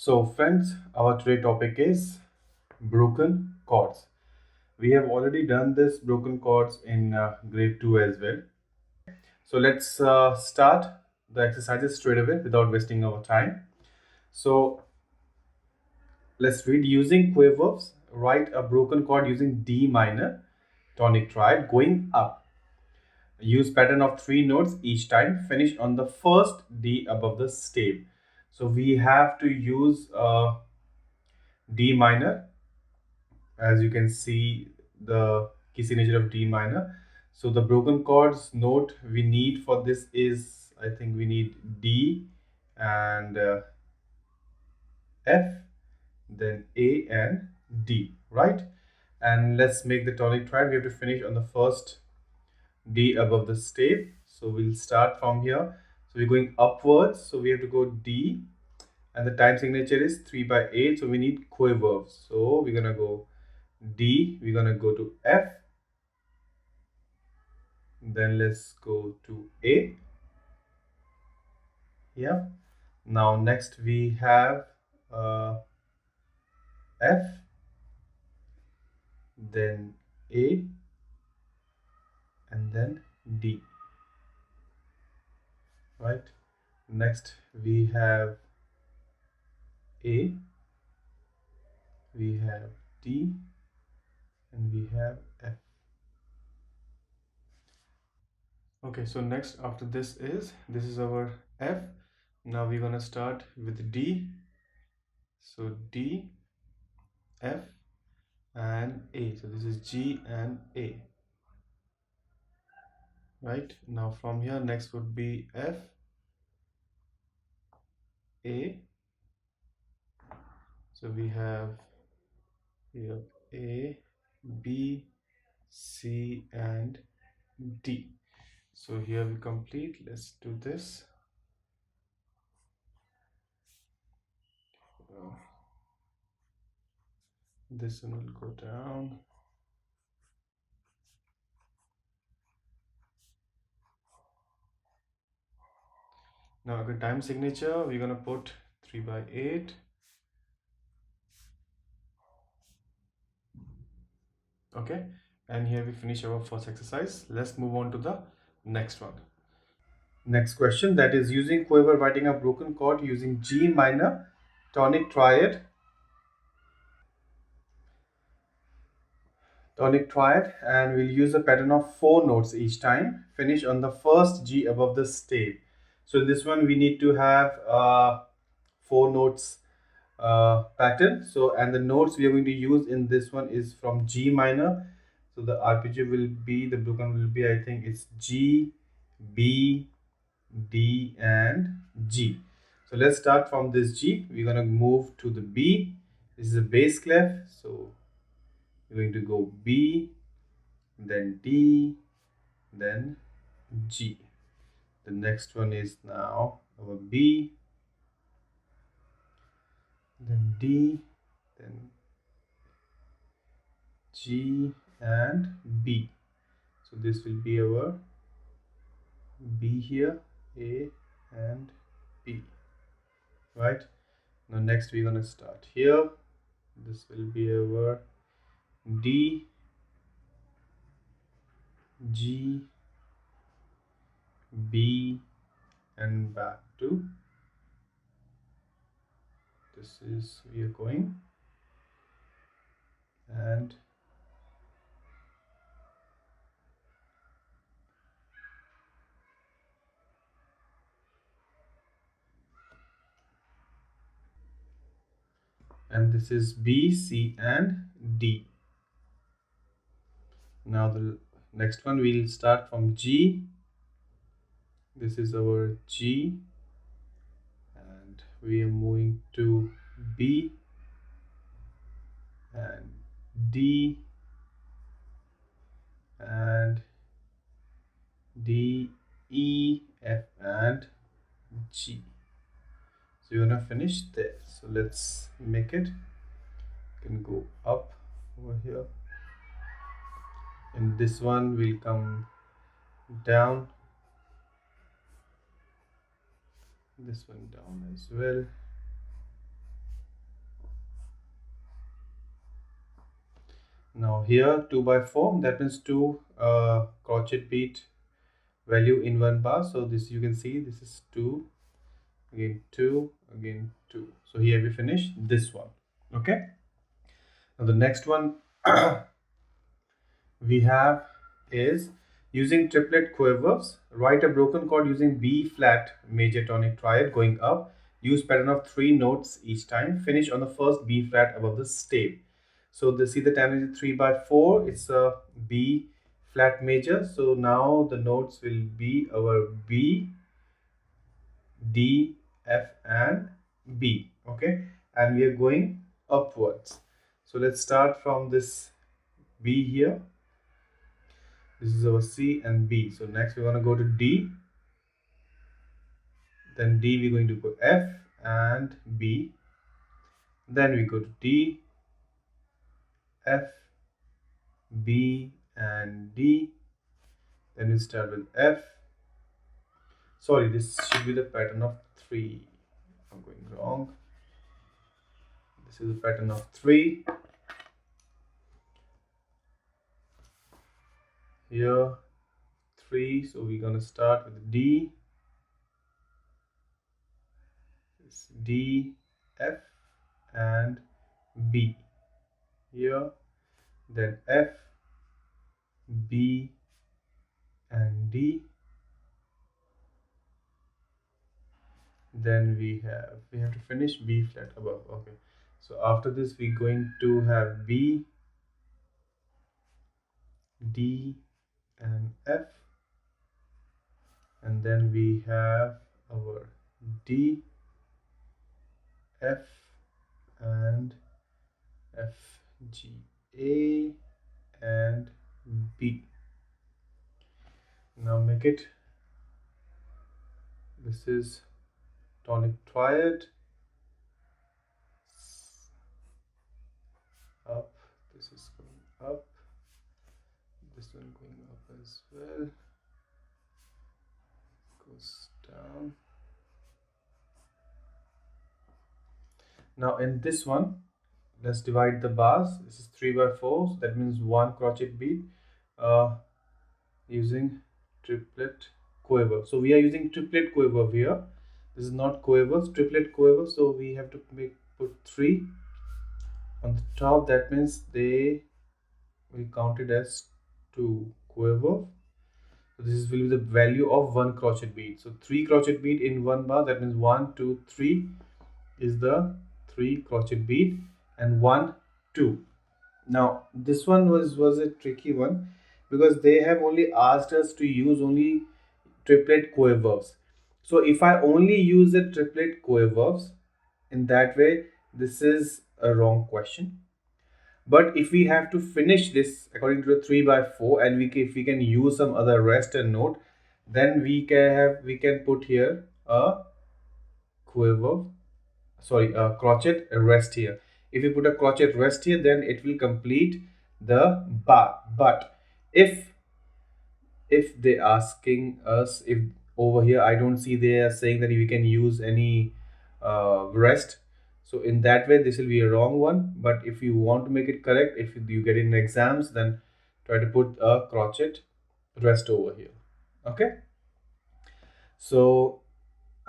So friends, our today topic is broken chords. We have already done this broken chords in grade 2 as well. So let's start the exercises straight away without wasting our time. So let's read using quavers. Write a broken chord using D minor tonic triad going up. Use pattern of 3 notes each time. Finish on the first D above the stave. So we have to use D minor. As you can see, the key signature of D minor. So the broken chords note we need for this is, I think we need D and F, then A and D, right? And let's make the tonic triad. We have to finish on the first D above the stave. So we'll start from here. So we're going upwards. So we have to go D, and the time signature is 3/8. So we need quavers. So we're gonna go D, we're gonna go to F, then let's go to A. Yeah. Now next we have F, then A, and then D. Right. Next we have A, we have D, and we have F. Okay, so next after this is our F. Now we're gonna start with D. So D, F, and A. So this is G and A. Right. Now from here next would be F, A. So we have here A, B, C, and D. So here we complete. Let's do this. Uh, this one will go down. Now the time signature, we're gonna put 3/8. Okay, and here we finish our first exercise. Let's move on to the next one. Next question, that is using quiver, writing a broken chord using G minor tonic triad. And we'll use a pattern of 4 notes each time. Finish on the first G above the stave. So in this one we need to have 4 notes pattern. So and the notes we are going to use in this one is from G minor. So the arpeggio will be, the broken will be, I think it's G, B, D and G. So let's start from this G. We're gonna move to the B. This is a bass clef. So we're going to go B, then D, then G. The next one is now our B, then D, then G and B. So this will be our B here, A and B. Right. Now next we're gonna start here. This will be our D, G, B, and back to this is we are going, and this is B, C, and D. Now the next one we'll start from G. This is our G, and we are moving to B and D and D, E, F, and G. So you're gonna finish there. So let's make it. You can go up over here. And this one will come down. This one down as well. Now here 2 by 4, that means two crochet beat value in one bar. So this, you can see, this is 2, again 2, again 2. So here we finish this one. Okay, now the next one we have is using triplet quavers. Write a broken chord using B flat major tonic triad going up. Use pattern of 3 notes each time. Finish on the first B flat above the stave. So see the time is 3 by 4. It's a B flat major. So now the notes will be our B, D, F and B. Okay, and we are going upwards. So let's start from this B here. This is our C and B. So next we're going to go to D. Then D we're going to go F and B. Then we go to D, F, B and D. Then we start with F. Sorry, this should be the pattern of 3. I'm going wrong. This is the pattern of 3. Here 3. So we're going to start with D. D, F and B here, then F, B and D. Then we have to finish B flat above. Okay, so after this we're going to have B, D and F, and then we have our D, F and F, G, A and B. Now make it, this is tonic triad, up, this is going up, this one going up as well, goes down. Now in this one, let's divide the bars. This is 3 by 4, so that means 1 crochet bead using triplet quiver. So we are using triplet quiver here. This is not quivers, triplet quiver. So we have to put 3 on the top. That means we counted as 2 quiver. So this will be the value of 1 crochet bead. So 3 crochet bead in one bar. That means 1, 2, 3 is the 3 crochet bead, and 1, 2. Now this one was a tricky one, because they have only asked us to use only triplet quavers. So if I only use the triplet quavers, in that way this is a wrong question. But if we have to finish this according to the 3 by 4, and if we can use some other rest and note, then we can put here a quiver, sorry, a crochet rest here. If you put a crochet rest here, then it will complete the bar. But if they asking us, if over here I don't see they are saying that we can use any rest, so in that way this will be a wrong one. But if you want to make it correct, if you get in exams, then try to put a crochet rest over here. Okay, so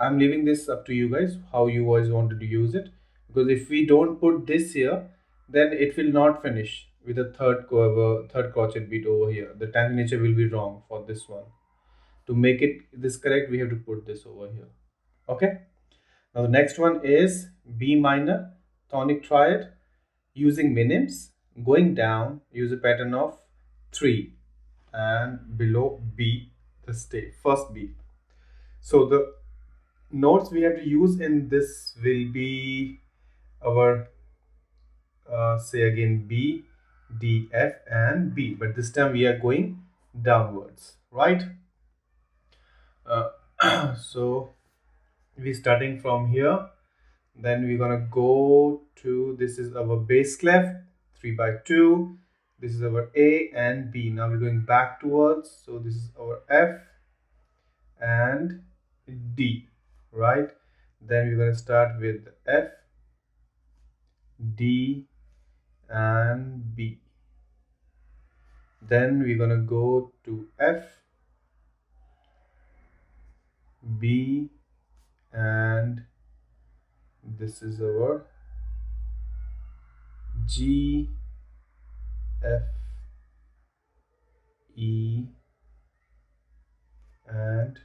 I'm leaving this up to you guys, how you guys wanted to use it. Because if we don't put this here, then it will not finish with a third crochet beat over here. The time signature will be wrong for this one. To make it this correct, we have to put this over here. Okay. Now the next one is B minor tonic triad using minims. Going down, use a pattern of 3, and below B, the stave, first B. So the notes we have to use in this will be our say again B, D, F and B, but this time we are going downwards, right? So we're starting from here, then we're gonna go to, this is our bass clef, 3 by 2, this is our A and B. Now we're going back towards, so this is our F and D, right? Then we're going to start with F, D and B. Then we're gonna go to F, B, and this is our G, F, E, and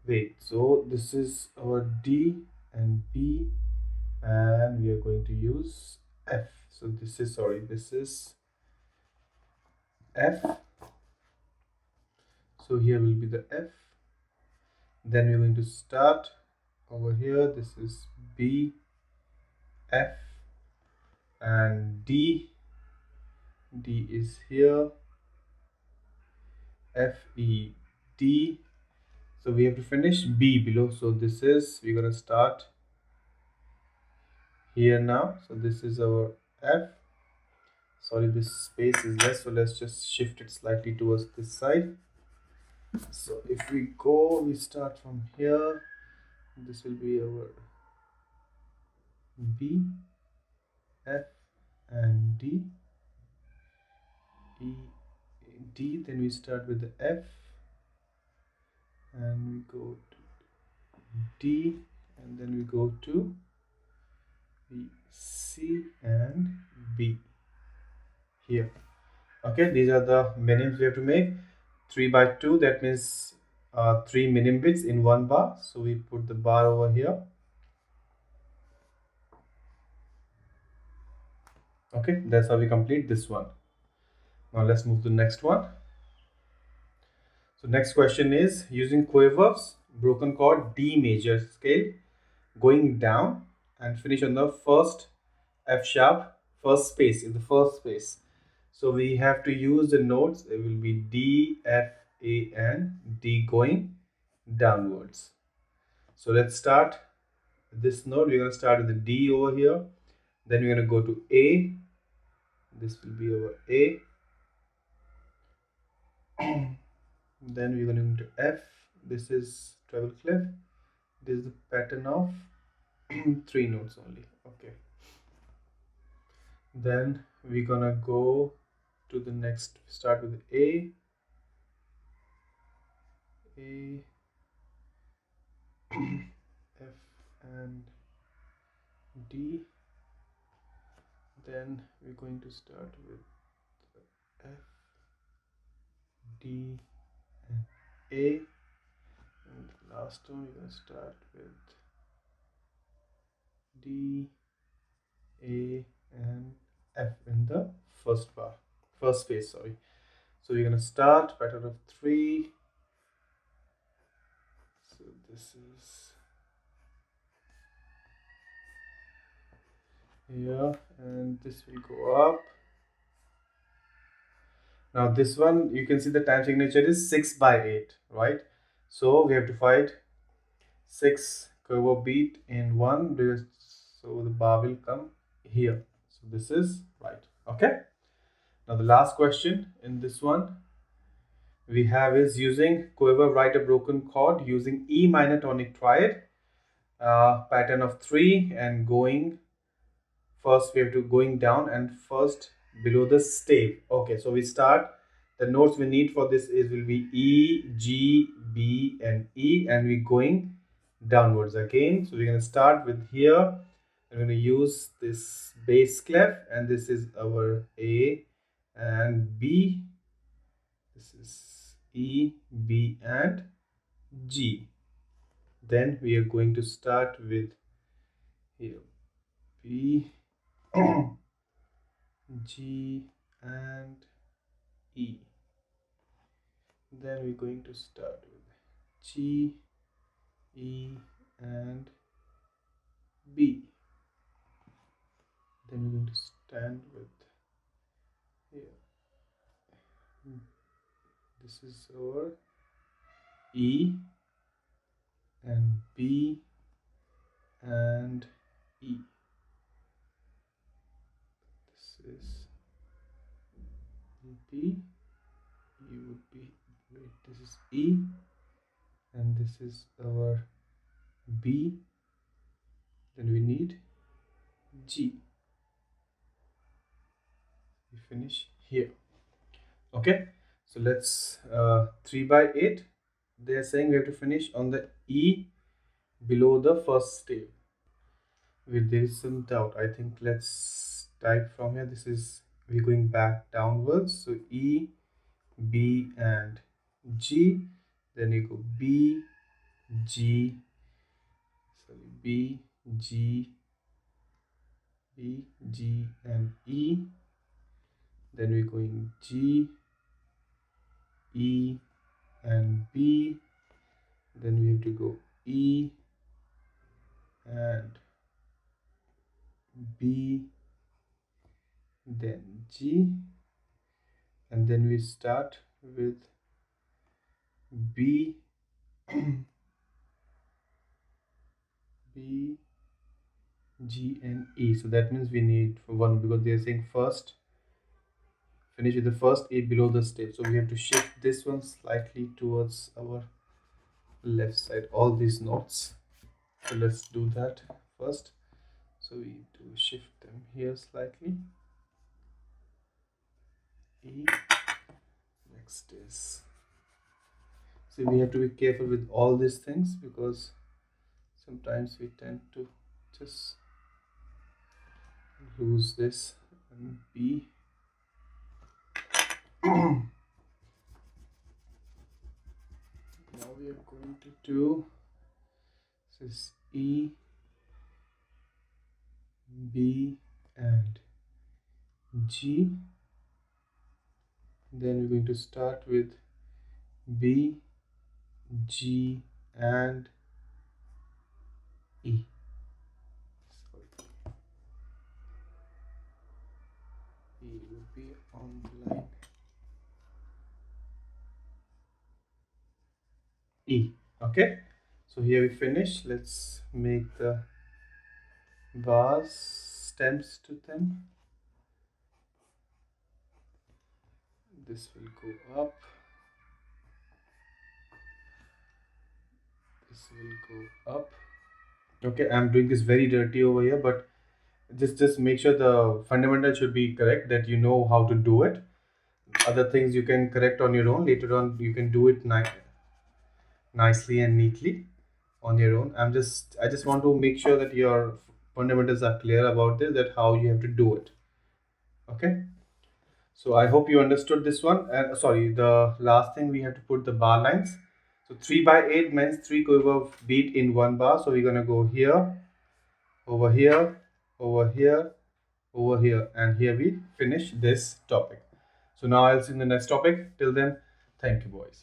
wait. So this is our D and B, and we are going to use F. So this is, sorry, this is F. So here will be the F. Then we're going to start over here. This is B, F, and D. D is here. F, E, D. So we have to finish B below. So this is, we're gonna start here now. So this is our F. Sorry, this space is less, so let's just shift it slightly towards this side. So if we go, we start from here. This will be our B, F, and D, E, D. Then we start with the F, and we go to D, and then we go to B, C, and B here. Okay, these are the minims we have to make. 3 by 2, that means 3 minim bits in one bar. So we put the bar over here. Okay, that's how we complete this one. Now let's move to the next one. So next question is, using quavers, broken chord D major scale, going down and finish on the first F sharp, first space, in the first space. So we have to use the notes. It will be D, F, A, and D going downwards. So let's start this note. We're going to start with the D over here. Then we're going to go to A. This will be our A. Then we're going to F. This is treble clef. This is the pattern of 3 notes only. Okay. Then we're gonna go to the next. Start with A, F, and D. Then we're going to start with F, D, and A. And the last one we're gonna start with D, A, and F in the first bar, first space. Sorry. So we're gonna start pattern of 3. So this is here, and this will go up. Now this one, you can see the time signature is 6 by 8, right? So we have to find 6 curve beat in one, so the bar will come here. So this is right. Okay. Now the last question in this one we have is, using quiver, write a broken chord using E minor tonic triad, pattern of 3, and going first we have to going down and first below the stave. Okay, so we start, the notes we need for this is will be E, G, B, and E, and we're going downwards again. So we're going to start with here. I'm going to use this bass clef, and this is our A and B. This is E, B, and G. Then we are going to start with here B, G, and E. Then we're going to start with G, E, and B. Then we're going to stand with here. This is our E and B and E. This is B. E would be, wait, this is E, and this is our B. Then we need G. We finish here. Okay, so let's 3 by 8. They are saying we have to finish on the E below the first stave. With there is some doubt. I think let's type from here. This is we're going back downwards. So E, B, and G. Then you go B, G, sorry, B, G, B, G, and E. Then we're going G, E, and B. Then we have to go E and B, then G, and then we start with B, B, G, and E. So that means we need one because they're saying first finish with the first A below the stave. So we have to shift this one slightly towards our left side, all these notes. So let's do that first. So we do shift them here slightly. E. Next is, so we have to be careful with all these things because sometimes we tend to just lose this. And B. Now we are going to do this E, B, and G. Then we're going to start with B, G, and E. Sorry. E will be on the line E. Okay, so here we finish. Let's make the bars stems to them. This will go up, this will go up. Okay, I'm doing this very dirty over here, but just make sure the fundamental should be correct, that you know how to do it. Other things you can correct on your own. Later on you can do it nicely and neatly on your own. I just want to make sure that your fundamentals are clear about this, that how you have to do it. Okay, so I hope you understood this one. And sorry, the last thing, we have to put the bar lines. So 3 by 8 means 3 quiver beat in one bar. So we're gonna go here, over here, over here, over here, and here we finish this topic. So now I'll see you in the next topic. Till then, thank you, boys.